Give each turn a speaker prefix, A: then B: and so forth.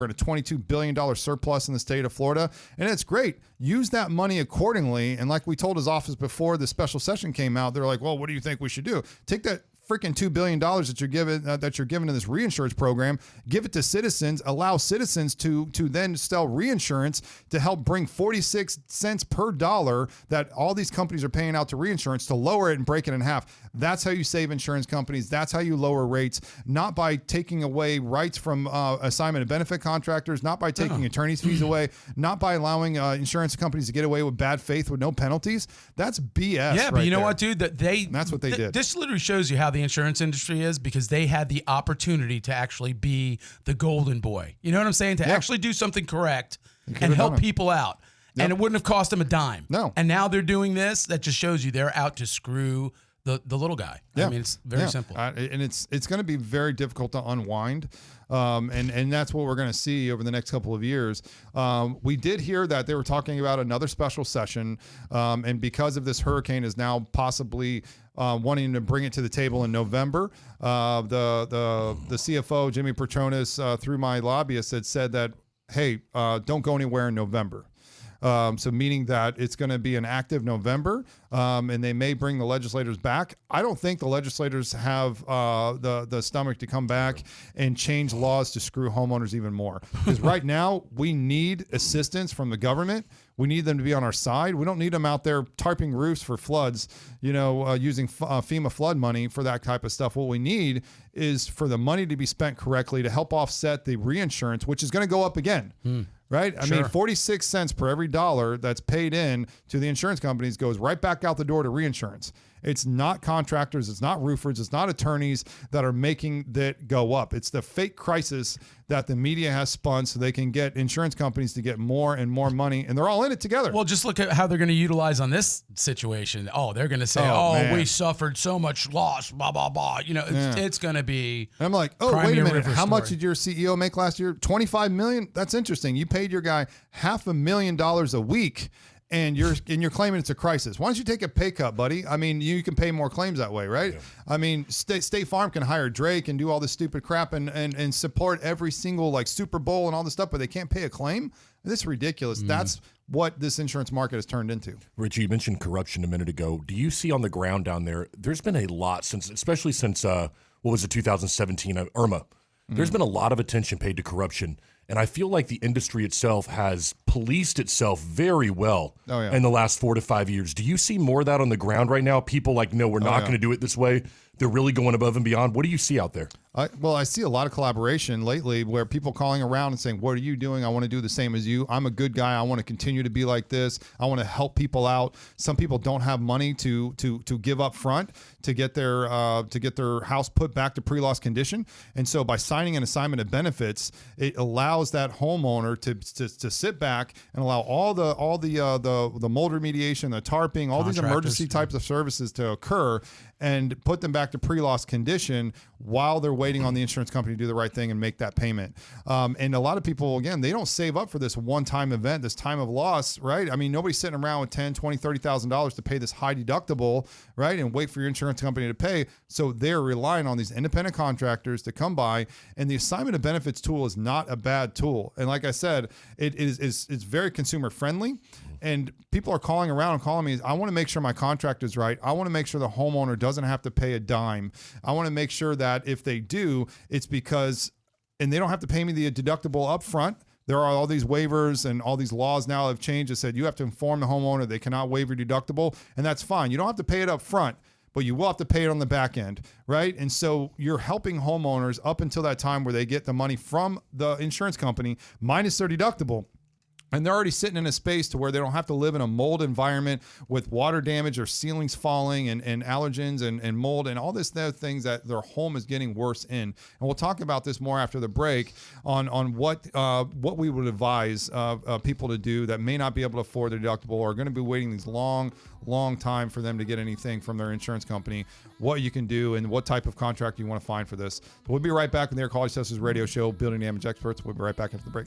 A: and a $22 billion surplus in the state of Florida. And it's great. Use that money accordingly. And like we told his office before the special session came out, they're like, well, what do you think we should do? Take that freaking $2 billion that you're giving to this reinsurance program, give it to citizens, allow citizens to then sell reinsurance to help bring 46 cents per dollar that all these companies are paying out to reinsurance to lower it and break it in half. That's how you save insurance companies. That's how you lower rates, not by taking away rights from assignment of benefit contractors, not by taking attorneys' fees away, not by allowing insurance companies to get away with bad faith with no penalties. That's BS.
B: Yeah, but you know what, dude?
A: That's what they did.
B: This literally shows you how the insurance industry is, because they had the opportunity to actually be the golden boy. You know what I'm saying? To actually do something correct and help people out. Yep. And it wouldn't have cost them a dime.
A: No.
B: And now they're doing this. That just shows you they're out to screw the little guy.
A: Yeah.
B: I mean, it's very simple.
A: And it's going to be very difficult to unwind. And that's what we're going to see over the next couple of years. We did hear that they were talking about another special session. And because of this hurricane is now possibly wanting to bring it to the table in November, the CFO, Jimmy Petronas, through my lobbyist, had said that, hey, don't go anywhere in November. So meaning that it's going to be an active November, and they may bring the legislators back. I don't think the legislators have the stomach to come back and change laws to screw homeowners even more. Because right now we need assistance from the government. We need them to be on our side. We don't need them out there tarping roofs for floods, using FEMA flood money for that type of stuff. What we need is for the money to be spent correctly to help offset the reinsurance, which is going to go up again. Right? I mean, 46 cents per every dollar that's paid in to the insurance companies goes right back out the door to reinsurance. It's not contractors, it's not roofers, it's not attorneys that are making that go up. It's the fake crisis that the media has spun so they can get insurance companies to get more and more money, and they're all in it together.
B: Well, just look at how they're going to utilize on this situation. Oh, they're going to say, we suffered so much loss, blah, blah, blah. It's going to be.
A: And I'm like, wait a minute. How much did your CEO make last year? $25 million? That's interesting. You paid your guy $500,000 a week. And you're claiming it's a crisis. Why don't you take a pay cut, buddy? I mean, you can pay more claims that way, right? Yeah. I mean, State Farm can hire Drake and do all this stupid crap and support every single Super Bowl and all this stuff, but they can't pay a claim. This is ridiculous. That's what this insurance market has turned into.
C: Richie, you mentioned corruption a minute ago. Do you see on the ground down there? There's been a lot especially since 2017 Irma. There's been a lot of attention paid to corruption. And I feel like the industry itself has policed itself very well in the last 4 to 5 years. Do you see more of that on the ground right now? People no, we're not going to do it this way. They're really going above and beyond. What do you see out there?
A: I see a lot of collaboration lately where people calling around and saying, what are you doing? I want to do the same as you. I'm a good guy. I want to continue to be like this. I want to help people out. Some people don't have money to give up front to get their house put back to pre-loss condition. And so by signing an assignment of benefits, it allows that homeowner to sit back and allow all the mold remediation, the tarping, all these emergency types of services to occur and put them back to pre-loss condition while they're waiting on the insurance company to do the right thing and make that payment. And a lot of people, again, they don't save up for this one-time event, this time of loss, right? I mean, nobody's sitting around with $10,000, $20,000, $30,000 to pay this high deductible, right? And wait for your insurance company to pay. So they're relying on these independent contractors to come by. And the assignment of benefits tool is not a bad tool. And like I said, it's very consumer friendly. And people are calling around and calling me, I want to make sure my contract is right. I want to make sure the homeowner doesn't have to pay a dime. I want to make sure that if they do, it's because, and they don't have to pay me the deductible up front. There are all these waivers and all these laws now have changed that said you have to inform the homeowner they cannot waive your deductible, and that's fine. You don't have to pay it up front, but you will have to pay it on the back end, right? And so you're helping homeowners up until that time where they get the money from the insurance company minus their deductible. And they're already sitting in a space to where they don't have to live in a mold environment with water damage or ceilings falling and allergens and mold and all this other things that their home is getting worse in. And we'll talk about this more after the break on what we would advise people to do that may not be able to afford their deductible or are going to be waiting these long time for them to get anything from their insurance company, what you can do and what type of contract you want to find for this. But we'll be right back with the Air Quality Assessors Radio Show, Building Damage Experts. We'll be right back after the break.